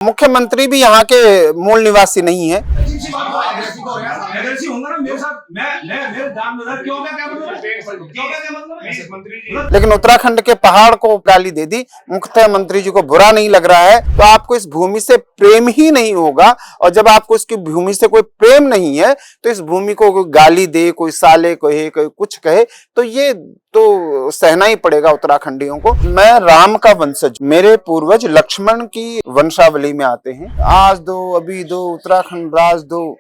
मुख्यमंत्री भी यहाँ के मूल निवासी नहीं है। लेकिन उत्तराखंड के पहाड़ को गाली दे दी, मुख्यमंत्री जी को बुरा नहीं लग रहा है, तो आपको इस भूमि से प्रेम ही नहीं होगा। और जब आपको इसकी भूमि से कोई प्रेम नहीं है तो इस भूमि को कोई गाली दे, कोई साले कहे, कोई कुछ कहे, तो ये तो सहना ही पड़ेगा उत्तराखंडियों को। मैं राम का वंशज, मेरे पूर्वज लक्ष्मण की वंशावली में आते हैं। आज दो अभी दो, उत्तराखंड राज दो,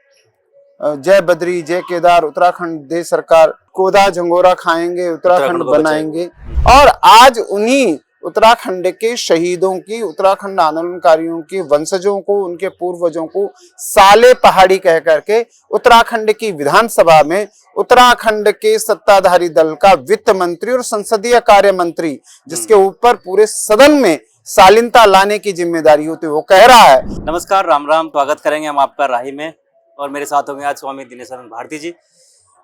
जय बद्री जय केदार, उत्तराखंड दे सरकार, कोदा झंगोरा खाएंगे, उत्तराखंड बनाएंगे। और आज उन्हीं उत्तराखंड के शहीदों की, उत्तराखंड आंदोलनकारियों के वंशजों को, उनके पूर्वजों को साले पहाड़ी कह करके उत्तराखंड की विधानसभा में उत्तराखंड के सत्ताधारी दल का वित्त मंत्री और संसदीय कार्य मंत्री, जिसके ऊपर पूरे सदन में शालीनता लाने की जिम्मेदारी होती है, वो कह रहा है। नमस्कार, राम राम, स्वागत करेंगे हम आपका राही में। और मेरे साथ होंगे आज स्वामी दिनेशानंद भारती जी।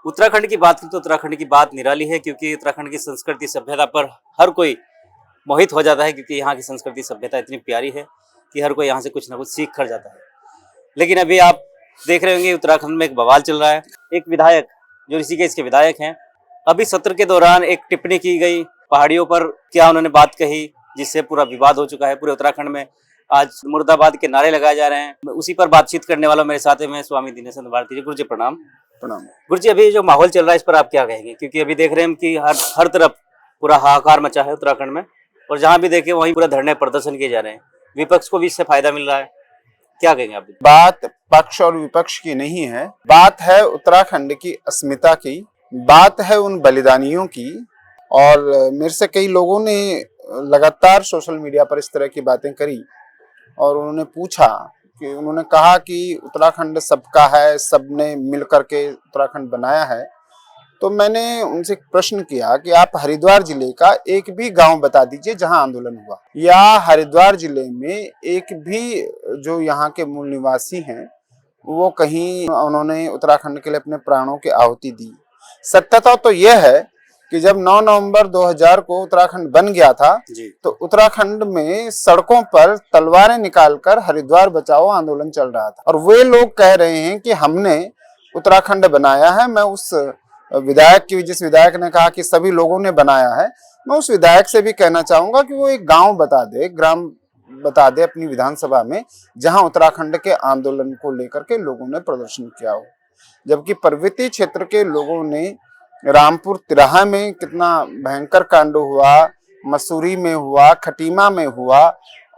उत्तराखंड की बात की तो उत्तराखंड की बात निराली है, क्योंकि उत्तराखंड की संस्कृति सभ्यता पर हर कोई मोहित हो जाता है, क्योंकि यहाँ की संस्कृति सभ्यता इतनी प्यारी है कि हर कोई यहाँ से कुछ ना कुछ सीख कर जाता है। लेकिन अभी आप देख रहे होंगे उत्तराखंड में एक बवाल चल रहा है। एक विधायक जो ऋषिकेश के विधायक हैं, अभी सत्र के दौरान एक टिप्पणी की गई, पहाड़ियों पर क्या उन्होंने बात कही, जिससे पूरा विवाद हो चुका है पूरे उत्तराखंड में। आज मुर्दाबाद के नारे लगाए जा रहे हैं। उसी पर बातचीत करने वाला मेरे साथ में स्वामी दिनेशानंद भारती जी। गुरु जी प्रणाम। प्रणाम। गुरु जी, अभी जो माहौल चल रहा है इस पर आप क्या कहेंगे? क्योंकि अभी देख रहे हैं कि हर तरफ पूरा हाहाकार मचा है उत्तराखंड में, और जहाँ भी देखे वहीं पूरा धरने प्रदर्शन किए जा रहे हैं। विपक्ष को भी इससे फायदा मिल रहा है, क्या कहेंगे आप? बात पक्ष और विपक्ष की नहीं है, बात है उत्तराखंड की अस्मिता की, बात है उन बलिदानियों की। और मेरे से कई लोगों ने लगातार सोशल मीडिया पर इस तरह की बातें करी, और उन्होंने पूछा कि, उन्होंने कहा कि उत्तराखंड सबका है, सबने मिल करके उत्तराखंड बनाया है। तो मैंने उनसे एक प्रश्न किया कि आप हरिद्वार जिले का एक भी गांव बता दीजिए जहां आंदोलन हुआ, या हरिद्वार जिले में एक भी जो यहाँ के मूल निवासी हैं वो कहीं उन्होंने उत्तराखंड के लिए अपने प्राणों की आहुति दी। सत्यता तो यह है कि जब 9 नवंबर 2000 को उत्तराखंड बन गया था तो उत्तराखंड में सड़कों पर तलवारें निकालकर हरिद्वार बचाओ आंदोलन चल रहा था। और वे लोग कह रहे हैं कि हमने उत्तराखंड बनाया है। मैं उस विधायक की, जिस विधायक ने कहा कि सभी लोगों ने बनाया है, मैं उस विधायक से भी कहना चाहूंगा कि वो एक गांव बता दे, ग्राम बता दे अपनी विधानसभा में, जहां उत्तराखंड के आंदोलन को लेकर के लोगों ने प्रदर्शन किया हो। जबकि पर्वतीय क्षेत्र के लोगों ने रामपुर तिराहा में कितना भयंकर कांड हुआ, मसूरी में हुआ, खटीमा में हुआ।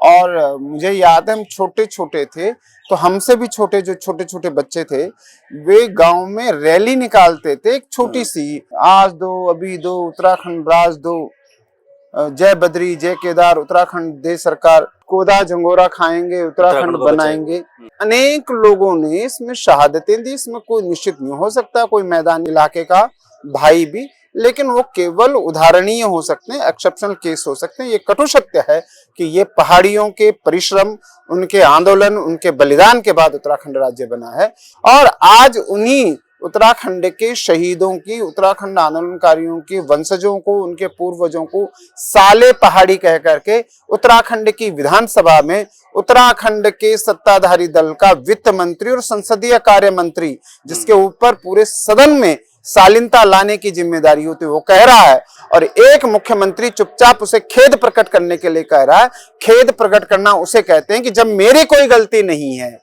और मुझे याद है हम छोटे छोटे थे, तो हमसे भी छोटे जो छोटे छोटे बच्चे थे, वे गांव में रैली निकालते थे, एक छोटी सी, आज दो अभी दो, उत्तराखंड राज दो, जय बद्री जय केदार, उत्तराखंड दे सरकार, कोदा झंगोरा खाएंगे, उत्तराखंड बनाएंगे। अनेक लोगों ने इसमें शहादतें दी। इसमें कोई निश्चित नहीं हो सकता कोई मैदान इलाके का भाई भी, लेकिन वो केवल उदाहरणीय हो सकते हैं, एक्सेप्शनल केस हो सकते हैं। ये कटु सत्य है कि ये पहाड़ियों के परिश्रम, उनके आंदोलन, उनके बलिदान के बाद उत्तराखंड राज्य बना है। और आज उन्हीं उत्तराखंड के शहीदों की, उत्तराखंड आंदोलनकारियों के वंशजों को, उनके पूर्वजों को साले पहाड़ी कह करके उत्तराखंड की विधानसभा में उत्तराखंड के सत्ताधारी दल का वित्त मंत्री और संसदीय कार्य मंत्री, जिसके ऊपर पूरे सदन में शालीनता लाने की जिम्मेदारी होती है, वो कह रहा है। और एक मुख्यमंत्री चुपचाप उसे खेद प्रकट करने के लिए कह रहा है। खेद प्रकट करना उसे कहते हैं कि जब मेरी कोई गलती नहीं है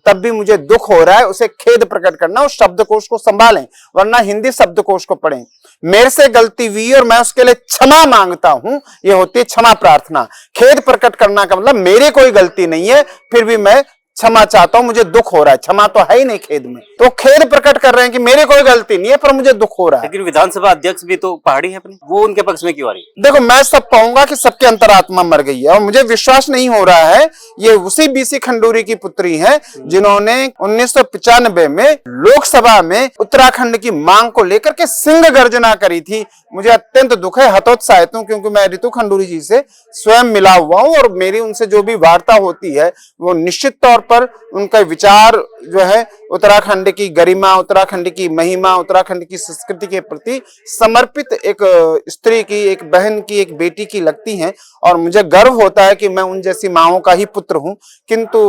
तब भी मुझे दुख हो रहा है, उसे खेद प्रकट करना। उस शब्दकोश को संभालें, वरना हिंदी शब्दकोश को पढ़ें। मेरे से गलती हुई और मैं उसके लिए क्षमा मांगता हूं, ये होती है क्षमा प्रार्थना। खेद प्रकट करना का मतलब मेरी कोई गलती नहीं है, फिर भी मैं क्षमा चाहता हूं, मुझे दुख हो रहा है। क्षमा तो है ही नहीं खेद में, तो खेद प्रकट कर रहे हैं कि मेरी कोई गलती नहीं है पर मुझे दुख हो रहा है। लेकिन विधानसभा अध्यक्ष भी तो पहाड़ी है अपनी, वो उनके पक्ष में क्यों आ रही है? देखो, मैं सब कहूंगा कि सबके अंतरात्मा मर गई है, और मुझे विश्वास नहीं हो रहा है ये उसी बीसी खंडूरी की पुत्री है जिन्होंने 1995 में लोकसभा में उत्तराखंड की मांग को लेकर के सिंह गर्जना करी थी। मुझे अत्यंत दुख है, हतोत्साहित हूं, क्योंकि मैं ऋतु खंडूरी जी से स्वयं मिला हुआ हूं और मेरी उनसे जो भी वार्ता होती है वो निश्चित तौर पर उनका विचार जो है उत्तराखंड की गरिमा, उत्तराखंड की महिमा, उत्तराखंड की संस्कृति के प्रति समर्पित एक स्त्री की, एक बहन की, एक बेटी की लगती हैं। और मुझे गर्व होता है कि मैं उन जैसी माँओं का ही पुत्र हूं। किंतु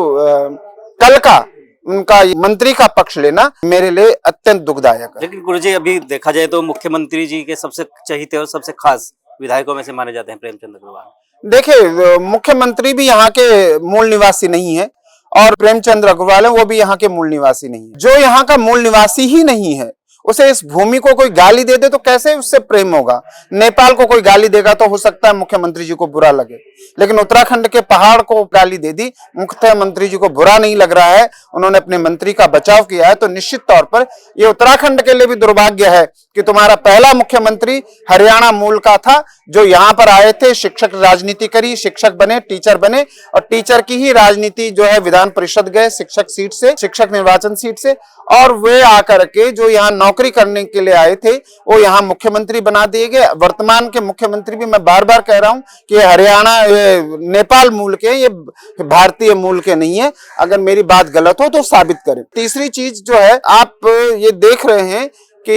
कल का उनका मंत्री का पक्ष लेना मेरे लिए अत्यंत दुखदायक है। लेकिन गुरुजी, अभी देखा जाए तो मुख्यमंत्री जी के सबसे चहीते और सबसे खास विधायकों में से माने जाते हैं प्रेमचंद अग्रवाल। देखिए, मुख्यमंत्री भी यहाँ के मूल निवासी नहीं है और प्रेमचंद अग्रवाल है वो भी यहाँ के मूल निवासी नहीं है। जो यहाँ का मूल निवासी ही नहीं है, उसे इस भूमि को कोई गाली दे दे तो कैसे उससे प्रेम होगा। नेपाल को कोई गाली देगा तो हो सकता है मुख्यमंत्री जी को बुरा लगे, लेकिन उत्तराखंड के पहाड़ को गाली दे दी, मुख्यमंत्री जी को बुरा नहीं लग रहा है, उन्होंने अपने मंत्री का बचाव किया है। तो निश्चित तौर पर यह उत्तराखंड के लिए भी दुर्भाग्य है कि तुम्हारा पहला मुख्यमंत्री हरियाणा मूल का था, जो यहाँ पर आए थे, शिक्षक राजनीति करी, शिक्षक बने, टीचर बने और टीचर की ही राजनीति जो है विधान परिषद गए शिक्षक सीट से, शिक्षक निर्वाचन सीट से, और वे आकर के जो यहाँ नौकरी करने के लिए आए थे वो यहाँ मुख्यमंत्री बना दिए गए। वर्तमान के मुख्यमंत्री भी मैं बार बार कह रहा हूं कि हरियाणा नेपाल मूल के, ये भारतीय मूल के नहीं है। अगर मेरी बात गलत हो तो साबित करें। तीसरी चीज जो है, आप ये देख रहे हैं कि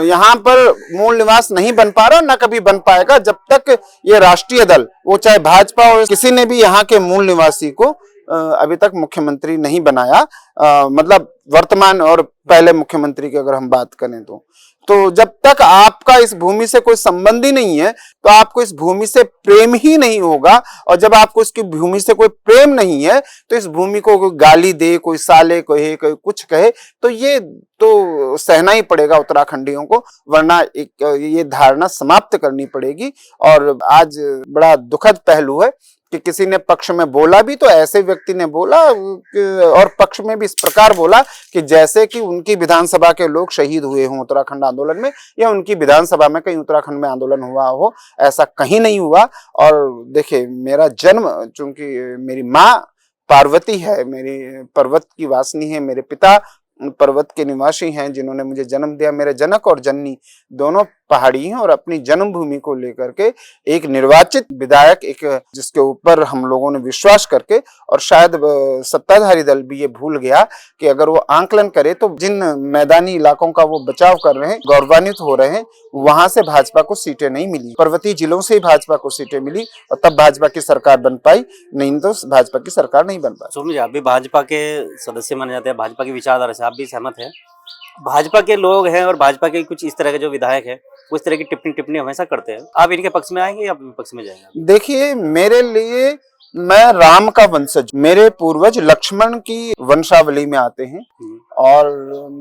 यहाँ पर मूल निवास नहीं बन पा रहा, ना कभी बन पाएगा जब तक ये राष्ट्रीय दल, वो चाहे भाजपा हो, किसी ने भी यहाँ के मूल निवासी को अभी तक मुख्यमंत्री नहीं बनाया। मतलब वर्तमान और पहले मुख्यमंत्री की अगर हम बात करें तो जब तक आपका इस भूमि से कोई संबंध ही नहीं है तो आपको इस भूमि से प्रेम ही नहीं होगा। और जब आपको इसकी भूमि से कोई प्रेम नहीं है तो इस भूमि को कोई गाली दे, कोई साले कहे, कोई कुछ कहे, तो ये तो सहना ही पड़ेगा उत्तराखंडियों को, वरना एक ये धारणा समाप्त करनी पड़ेगी। और आज बड़ा दुखद पहलू है कि किसी ने पक्ष में बोला भी तो ऐसे व्यक्ति ने बोला और पक्ष में भी इस प्रकार बोला कि जैसे कि उनकी विधानसभा के लोग शहीद हुए हों उत्तराखंड आंदोलन में, या उनकी विधानसभा में कहीं उत्तराखंड में आंदोलन हुआ हो। ऐसा कहीं नहीं हुआ। और देखिए, मेरा जन्म, चूंकि मेरी माँ पार्वती है, मेरी पर्वत की वासनी है, मेरे पिता पर्वत के निवासी हैं जिन्होंने मुझे जन्म दिया। मेरे जनक और जननी दोनों पहाड़ी हैं और अपनी जन्मभूमि को लेकर के एक निर्वाचित विधायक, एक जिसके ऊपर हम लोगों ने विश्वास करके, और शायद सत्ताधारी दल भी ये भूल गया कि अगर वो आंकलन करे तो जिन मैदानी इलाकों का वो बचाव कर रहे हैं, गौरवान्वित हो रहे हैं, वहां से भाजपा को सीटें नहीं मिली। पर्वतीय जिलों से ही भाजपा को सीटें मिली और तब भाजपा की सरकार बन पाई, नहीं तो भाजपा की सरकार नहीं बन पाई। सोमजी, आप भी भाजपा के सदस्य माने जाते हैं, भाजपा की विचारधारा से आप भी सहमत हैं। भाजपा के लोग हैं और भाजपा के कुछ इस तरह के जो विधायक हैं वो इस तरह की टिप्पणी हमेशा करते हैं। आप इनके पक्ष में आएंगे या विपक्ष में जाएंगे? देखिए, मेरे लिए, मैं राम का वंशज, मेरे पूर्वज लक्ष्मण की वंशावली में आते हैं और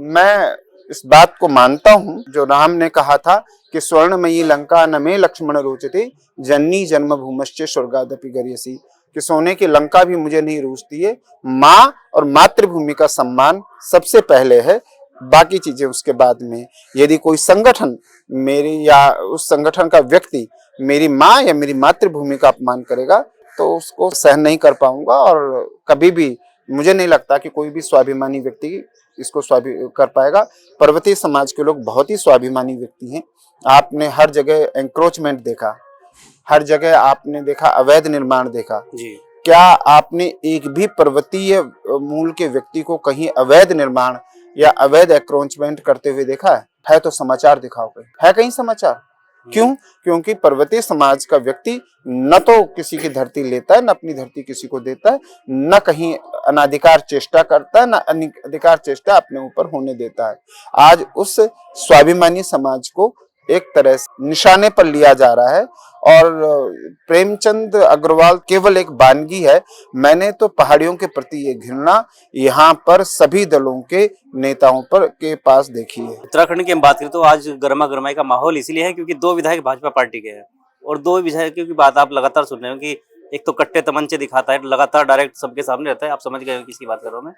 मैं इस बात को मानता हूं जो राम ने कहा था कि स्वर्णमयी लंका न मे लक्ष्मण रोचते, जननी जन्मभूमश्च स्वर्गादपि गरीयसी, कि सोने की लंका भी मुझे नहीं रूचती है। माँ और मातृभूमि का सम्मान सबसे पहले है, बाकी चीजें उसके बाद में। यदि कोई संगठन मेरी या उस संगठन का व्यक्ति मेरी माँ या मेरी मातृभूमि का अपमान करेगा तो उसको सहन नहीं कर पाऊंगा। और कभी भी मुझे नहीं लगता कि कोई भी स्वाभिमानी व्यक्ति इसको कर पाएगा। पर्वतीय समाज के लोग बहुत ही स्वाभिमानी व्यक्ति हैं। आपने हर जगह एंक्रोचमेंट देखा, हर जगह आपने देखा अवैध निर्माण देखा जी। क्या आपने एक भी पर्वतीय मूल के व्यक्ति को कहीं अवैध निर्माण या अवैध एंक्रोचमेंट करते हुए देखा है? तो समाचार दिखाओ, है कहीं समाचार? क्यों? क्योंकि पर्वतीय समाज का व्यक्ति न तो किसी की धरती लेता है, न अपनी धरती किसी को देता है, न कहीं अनाधिकार चेष्टा करता है, न अधिकार चेष्टा अपने ऊपर होने देता है। आज उस स्वाभिमानी समाज को एक तरह से निशाने पर लिया जा रहा है। और प्रेमचंद अग्रवाल केवल एक बानगी है। मैंने तो पहाड़ियों के प्रति ये घृणा यहाँ पर सभी दलों के नेताओं पर के पास देखी है। उत्तराखंड की हम बात करें तो आज गर्मा गर्माई का माहौल इसलिए है क्योंकि दो विधायक भाजपा पार्टी के हैं और दो विधायकों की बात आप लगातार सुन रहे हो कि एक तो कट्टे तमंचे दिखाता है, लगातार डायरेक्ट सबके सामने रहता है, आप समझ गए हो किसकी बात कर रहा हूं मैं।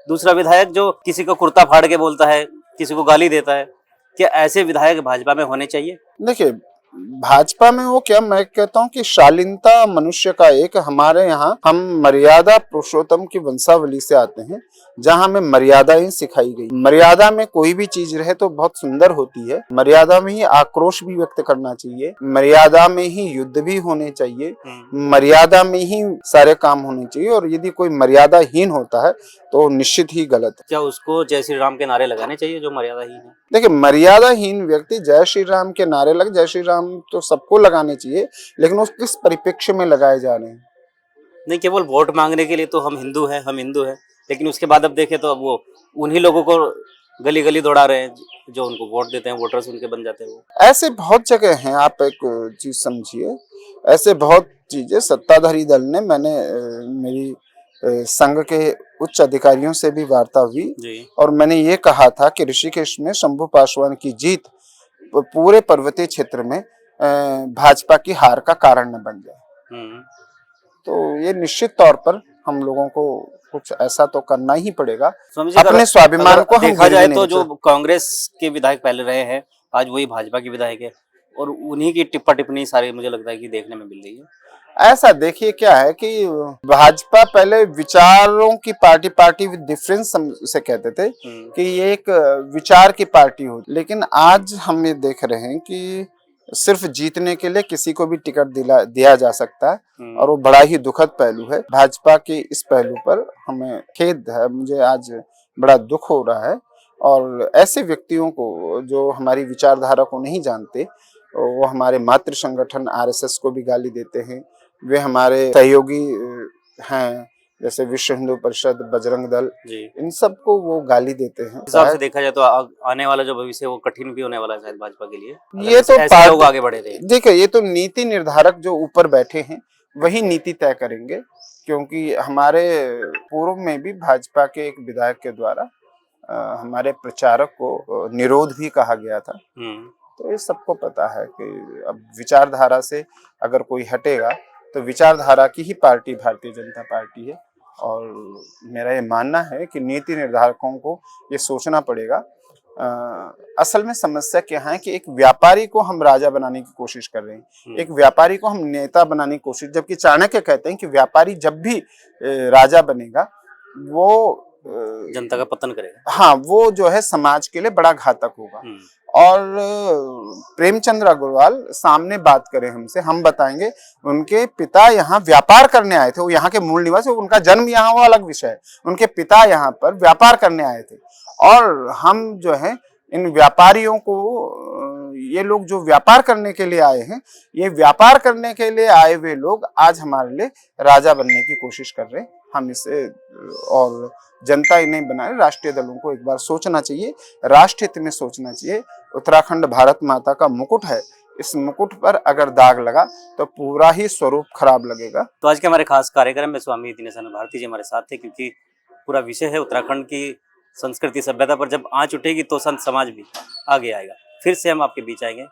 दूसरा विधायक जो किसी को कुर्ता फाड़ के बोलता है, किसी को गाली देता है। क्या ऐसे विधायक भाजपा में होने चाहिए? देखिए, भाजपा में वो क्या, मैं कहता हूँ कि शालीनता मनुष्य का एक, हमारे यहाँ हम मर्यादा पुरुषोत्तम की वंशावली से आते हैं, जहाँ हमें मर्यादा ही सिखाई गई। मर्यादा में कोई भी चीज रहे तो बहुत सुंदर होती है। मर्यादा में ही आक्रोश भी व्यक्त करना चाहिए, मर्यादा में ही युद्ध भी होने चाहिए, मर्यादा में ही सारे काम होने चाहिए। और यदि कोई मर्यादाहीन होता है तो निश्चित ही गलत है। क्या उसको जय श्री राम के नारे लगाने चाहिए जो मर्यादाहीन है? देखिए, मर्यादाहीन व्यक्ति जय श्री राम के नारे लग, जय श्री राम तो सबको लगाने चाहिए, लेकिन उस किस परिप्रेक्ष्य में लगाए जा रहे हैं। नहीं, केवल वोट मांगने के लिए तो हम हिंदू हैं, हम हिंदू हैं, लेकिन उसके बाद अब देखें तो अब वो उन्हीं लोगों को गली गली दौड़ा रहे हैं जो उनको वोट देते हैं, वोटर्स उनके बन जाते हैं वो। ऐसे बहुत जगह हैं, आप एक चीज समझिए, ऐसे बहुत चीजें सत्ताधारी दल ने, मैंने मेरी संघ के उच्च अधिकारियों से भी वार्ता हुई जी। और मैंने ये कहा था कि ऋषिकेश में शंभू पासवान की जीत पूरे पर्वतीय क्षेत्र में भाजपा की हार का कारण न बन जाए। तो ये निश्चित तौर पर हम लोगों को कुछ ऐसा तो करना ही पड़ेगा, अपने स्वाभिमान को हम देखा जाए तो जो कांग्रेस के विधायक पहले रहे हैं, आज वही भाजपा के विधायक है और उन्हीं की टिप्पा टिप्पणी सारी मुझे लगता है कि देखने में मिल रही है। ऐसा देखिए, क्या है कि भाजपा पहले विचारों की पार्टी, पार्टी विद डिफरेंस से कहते थे कि ये एक विचार की पार्टी हो, लेकिन आज हम ये देख रहे हैं कि सिर्फ जीतने के लिए किसी को भी टिकट दिया जा सकता है और वो बड़ा ही दुखद पहलू है। भाजपा के इस पहलू पर हमें खेद है, मुझे आज बड़ा दुख हो रहा है। और ऐसे व्यक्तियों को जो हमारी विचारधारा को नहीं जानते, वो हमारे मातृ संगठन आरएसएस को भी गाली देते हैं, वे हमारे सहयोगी हैं जैसे विश्व हिंदू परिषद, बजरंग दल, इन सबको वो गाली देते हैं। हिसाब से देखा जाए तो आने वाला जो भविष्य है वो कठिन भी होने वाला है शायद भाजपा के लिए। ये तो ऐसे लोग आगे बढ़े थे। देखिए, ये तो नीति निर्धारक जो ऊपर बैठे हैं वही नीति तय करेंगे, क्योंकि हमारे पूर्व में भी भाजपा के एक विधायक के द्वारा हमारे प्रचारक को निरोध भी कहा गया था। तो ये सबको पता है कि अब विचारधारा से अगर कोई हटेगा तो विचारधारा की ही पार्टी भारतीय जनता पार्टी है। और मेरा ये मानना है कि नीति निर्धारकों को ये सोचना पड़ेगा। असल में समस्या क्या है कि एक व्यापारी को हम राजा बनाने की कोशिश कर रहे हैं, एक व्यापारी को हम नेता बनाने की कोशिश, जबकि चाणक्य कहते हैं कि व्यापारी जब भी राजा बनेगा वो जनता का पतन करेगा। हाँ, वो जो है समाज के लिए बड़ा घातक होगा। और प्रेमचंद्र अग्रवाल सामने बात करें हमसे, हम बताएंगे उनके पिता यहाँ व्यापार करने आए थे, वो यहाँ के मूल निवासी, उनका जन्म यहाँ वो अलग विषय है, उनके पिता यहाँ पर व्यापार करने आए थे। और हम जो है इन व्यापारियों को, ये लोग जो व्यापार करने के लिए आए हैं, ये व्यापार करने के लिए आए हुए लोग आज हमारे लिए राजा बनने की कोशिश कर रहे हैं। हम इसे, और जनता ही नहीं बना रही, राष्ट्रीय दलों को एक बार सोचना चाहिए, राष्ट्र हित में सोचना चाहिए। उत्तराखंड भारत माता का मुकुट है, इस मुकुट पर अगर दाग लगा तो पूरा ही स्वरूप खराब लगेगा। तो आज के हमारे खास कार्यक्रम में स्वामी दिनेशानंद भारती जी हमारे साथ थे, क्योंकि पूरा विषय है उत्तराखंड की संस्कृति सभ्यता पर। जब आंच उठेगी तो संत समाज भी आगे आएगा। फिर से हम आपके बीच आएंगे।